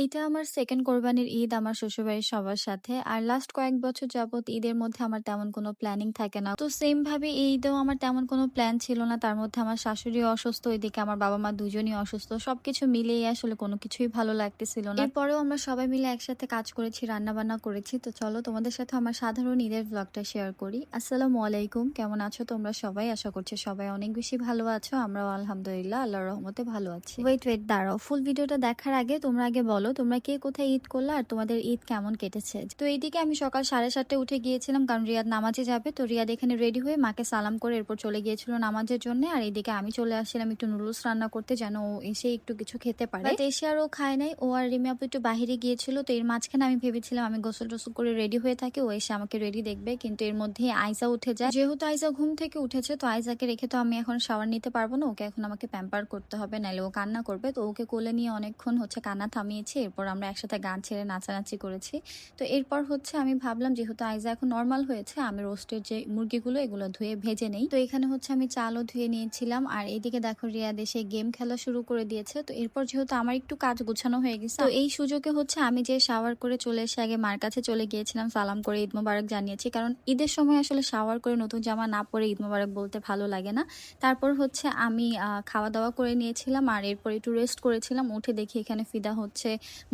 এইটা আমার 2nd কোরবানির ঈদ আমার শ্বশুরবাড়ির সবার সাথে। আর লাস্ট কয়েক বছর যাবত ঈদের মধ্যে আমার তেমন কোনো প্ল্যানিং থাকে না। তো সেম ভাবে এই ঈদেও আমার তেমন কোনো প্ল্যান ছিল না। তার মধ্যে আমার শাশুড়িও অসুস্থ, এদিকে আমার বাবা-মা দুজনই অসুস্থ। সবকিছু মিলিয়ে আসলে কোনো কিছুই ভালো লাগতেছিল না। এরপরেও আমরা সবাই মিলে একসাথে কাজ করেছি, রান্নাবান্না করেছি। তো চলো তোমাদের সাথে আমার সাধারণ ঈদের ভ্লগটা শেয়ার করি। আসসালামু আলাইকুম। কেমন আছো তোমরা সবাই? আশা করছি সবাই অনেক বেশি ভালো আছো। আমরাও আলহামদুলিল্লাহ আল্লাহর রহমতে ভালো আছি। ওয়েট দাঁড়াও। ফুল ভিডিওটা দেখার আগে তোমরা আগে বলো তোমরা কে কোথায় ঈদ করলা আর তোমাদের ঈদ কেমন কেটেছে। তো এইদিকে আমি সকাল 7:30টায় উঠে গিয়েছিলাম, কারণ রিয়াদ নামাজে যাবে। তো রিয়াদ এখানে রেডি হয়ে মাকে সালাম করে এরপর চলে গিয়েছিল নামাজের জন্য। আর এইদিকে আমি চলে আসছিলাম একটু নুডলস রান্না করতে, যেন ও এসে একটু কিছু খেতে পারে। বাট এসে আর ও খায় নাই। ও আর রিমি আপু একটু বাহিরে গিয়েছিল। তো এর মাঝখানে আমি ভেবেছিলাম আমি গোসল টোসল করে রেডি হয়ে থাকি, ও এসে আমাকে রেডি দেখবে। কিন্তু এর মধ্যে আইসা উঠে যায়। যেহেতু আইসা ঘুম থেকে উঠেছে, তো আইসাকে রেখে তো আমি এখন শাওয়ার নিতে পারবো না। ওকে এখন আমাকে প্যাম্পার করতে হবে, নাহলে ও কান্না করবে। তো ওকে কোলে নিয়ে অনেকক্ষণ কান্না থামিয়েছি। এরপর আমরা একসাথে গান ছেড়ে নাচানাচি করেছি। তো এরপর আমি ভাবলাম যেহেতু আইজা এখন নর্মাল হয়েছে, আমি রোস্টের যে মুরগিগুলো এগুলো ধুয়ে ভেজে নেই। তো এখানে আমি চালও ধুয়ে নিয়েছিলাম। আর এইদিকে দেখো রিয়াদ এসে গেম খেলা শুরু করে দিয়েছে। তো এরপর যেহেতু আমার একটু কাজ গোছানো হয়ে গেছে, তো এই সুযোগে আমি যে শাওয়ার করে চলে এসে আগে মার কাছে চলে গিয়েছিলাম, সালাম করে ঈদ মোবারক জানিয়েছি। কারণ ঈদের সময় আসলে শাওয়ার করে নতুন জামা না পরে ঈদ মোবারক বলতে ভালো লাগে না। তারপর আমি খাওয়া দাওয়া করে নিয়েছিলাম আর এরপর একটু রেস্ট করেছিলাম। উঠে দেখি এখানে ফিদা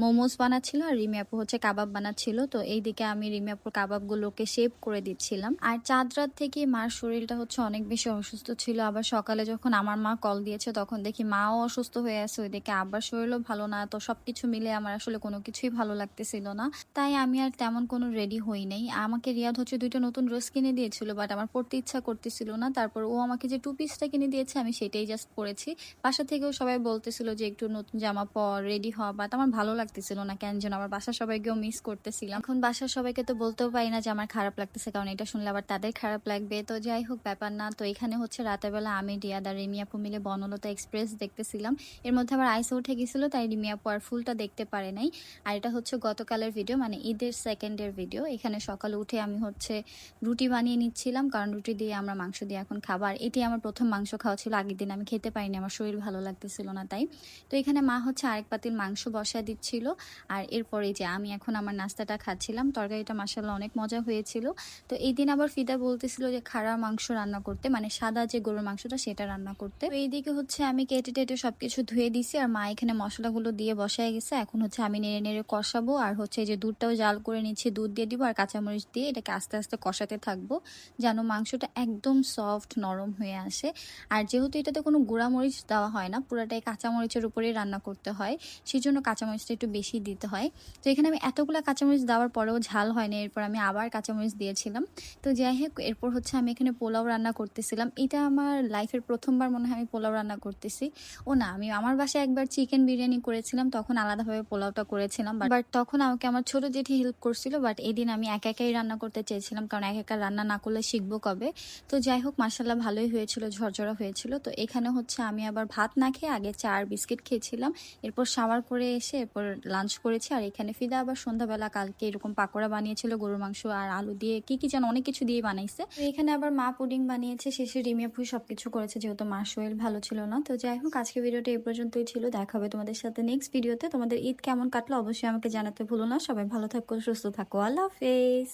মোমোস বানাচ্ছিল আর রিমি আপু কাবাব বানাচ্ছিল। তো এইদিকে আমি রিমি আপুর কাবাবগুলোকে শেপ করে দিচ্ছিলাম। আর চাঁদ রাত থেকে মার শরীরটা অনেক বেশি অসুস্থ ছিল। আবার সকালে যখন আমার মা কল দিয়েছে তখন দেখি মাও অসুস্থ হয়ে আছে, ওইদিকে আবার শরীরও ভালো না। তো সবকিছু মিলে আমার আসলে কোনো কিছুই ভালো লাগতেছিল না। তাই আমি আর তেমন কোনো রেডি হই নাই। আমাকে রিয়াদ 2টা নতুন ড্রেস কিনে দিয়েছিল, বাট আমার পরতে ইচ্ছা করতেছিল না। তারপর ও আমাকে যে 2 পিসটা কিনে দিয়েছে আমি সেটাই জাস্ট পরেছি। বাসা থেকেও সবাই বলতেছিল যে একটু নতুন জামা পর, রেডি হ, বাট আমার ভালো লাগতেছিল না কেন যেন। আমার বাসার সবাইকেও মিস করতেছিলাম। এখন বাসার সবাইকে তো বলতেও পারি না যে আমার খারাপ লাগতেছে, কারণ এটা শুনলে আবার তাদের খারাপ লাগবে। তো যাই হোক, ব্যাপার না। তো এখানে রাতের বেলা আমি, রিয়াদ আর রিমি আপু মিলে বনলতা এক্সপ্রেস দেখতেছিলাম। এর মধ্যে আবার আইসা উঠে গেছিল, তাই রিমি আপু আর ফুলটা দেখতে পারে নাই। আর এটা গতকালের ভিডিও, মানে ঈদের 2nd ভিডিও। এখানে সকালে উঠে আমি রুটি বানিয়ে নিচ্ছিলাম, কারণ রুটি দিয়ে আমরা মাংস দিয়ে এখন খাবার। এটি আমার প্রথম মাংস খাওয়া ছিল। আগের দিন আমি খেতে পারিনি, আমার শরীর ভালো লাগতেছিল না তাই। তো এখানে মা আরেক পাতিল মাংস বসা দিচ্ছিল। আর এরপরে যে আমি এখন আমার নাস্তাটা খাচ্ছিলাম। তরকারিটা মাশাআল্লাহ অনেক মজা হয়েছিল। তো এই দিন আবার ফিদা বলতেছিল যে খাড়া মাংস রান্না করতে, মানে সাদা যে গরুর মাংসটা সেটা রান্না করতে। তো এইদিকে আমি কেটে টেটে সবকিছু ধুয়ে দিছি আর মা এখানে মশলাগুলো দিয়ে বসায় গেছে। এখন আমি নেড়ে নেড়ে কষাবো। আর এই যে দুধটাও জাল করে নিচ্ছি, দুধ দিয়ে দিব আর কাঁচামরিচ দিয়ে এটাকে আস্তে আস্তে কষাতে থাকবো, যেন মাংসটা একদম সফট নরম হয়ে আসে। আর যেহেতু এটাতে কোনো গুঁড়ামরিচ দেওয়া হয় না, পুরাটাই কাঁচামরিচের উপরেই রান্না করতে হয়, সেই জন্য কাঁচামরিচটা একটু বেশি দিতে হয়। তো এখানে আমি এতগুলা কাঁচামরিচ দেওয়ার পরেও ঝাল হয়নি, এরপর আমি আবার কাঁচামরিচ দিয়েছিলাম। তো যাই হোক, এরপর আমি এখানে পোলাও রান্না করতেছিলাম। এটা আমার লাইফের প্রথমবার মনে হয় আমি পোলাও রান্না করতেছি। ও না, আমি আমার বাসায় একবার চিকেন বিরিয়ানি করেছিলাম, তখন আলাদাভাবে পোলাওটা করেছিলাম। বাট তখন আমাকে আমার ছোট জেঠি হেল্প করছিল। বাট এদিন আমি একাই রান্না করতে চেয়েছিলাম, কারণ একা রান্না না করলে শিখবো কবে। তো যাই হোক, মাশাআল্লাহ ভালোই হয়েছিল, ঝরঝরা হয়েছিল। তো এখানে আমি আবার ভাত না খেয়ে আগে চা আর বিস্কিট খেয়েছিলাম। এরপর শাওয়ার করে এসে এরপর লাঞ্চ করেছি। আর এখানে ফিদা আবার সন্ধ্যাবেলা কালকে এরকম পাকোড়া বানিয়েছিল গরুর মাংস আর আলু দিয়ে, কি যেন অনেক কিছু দিয়ে বানাইছে। তো এখানে আবার মা পুডিং বানিয়েছে, শেষে রিমি আপু সবকিছু করেছে, যেহেতু মার শরীর ভালো ছিল না। তো যাই হোক, আজকে ভিডিওটা এই পর্যন্তই ছিল। দেখা হবে তোমাদের সাথে নেক্সট ভিডিওতে। তোমাদের ঈদ কেমন কাটলো অবশ্যই আমাকে জানাতে ভুলো না। সবাই ভালো থাকো, সুস্থ থাকো। আল্লাহ হাফেজ।